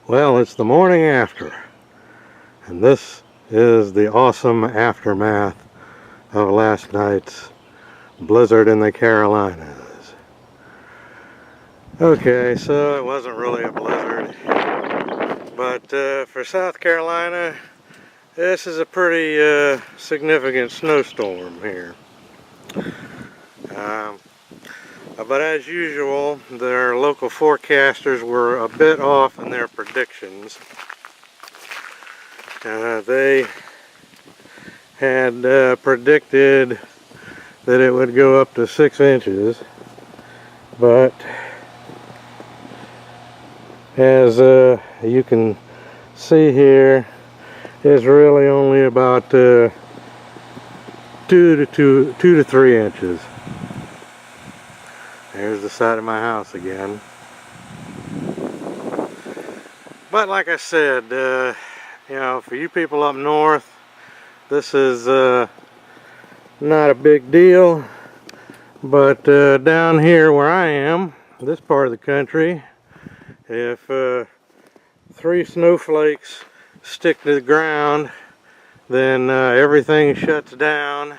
Well, it's the morning after, and this is the awesome aftermath of last night's blizzard in the Carolinas. Okay, so it wasn't really a blizzard, but for South Carolina, this is a pretty significant snowstorm here. But as usual, their local forecasters were a bit off in their predictions. They had predicted that it would go up to 6 inches, but as you can see here, it's really only about 2 to 3 inches. There's the side of my house again. But like I said, you know, for you people up north, this is not a big deal. But down here where I am, this part of the country, if 3 snowflakes stick to the ground, then everything shuts down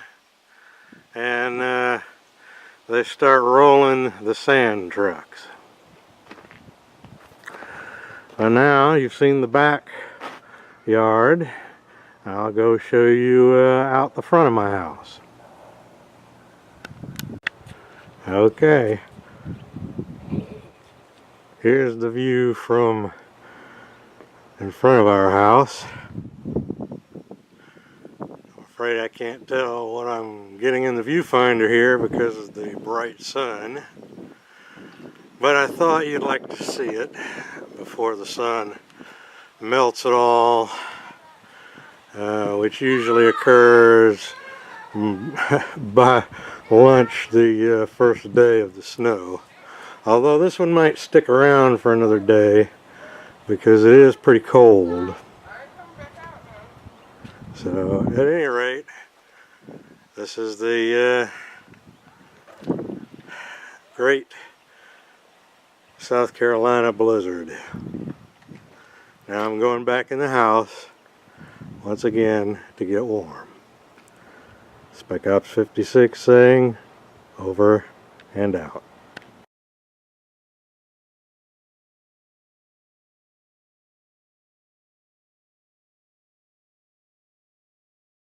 and they start rolling the sand trucks. And now you've seen the back yard. I'll go show you out the front of my house. Okay. Here's the view from in front of our house. I'm afraid I can't tell what I'm getting in the viewfinder here because of the bright sun. But I thought you'd like to see it before the sun melts it all, which usually occurs by lunch the first day of the snow. Although this one might stick around for another day because it is pretty cold. So at any rate, this is the great South Carolina blizzard. Now I'm going back in the house once again to get warm. Spec Ops 56 saying over and out.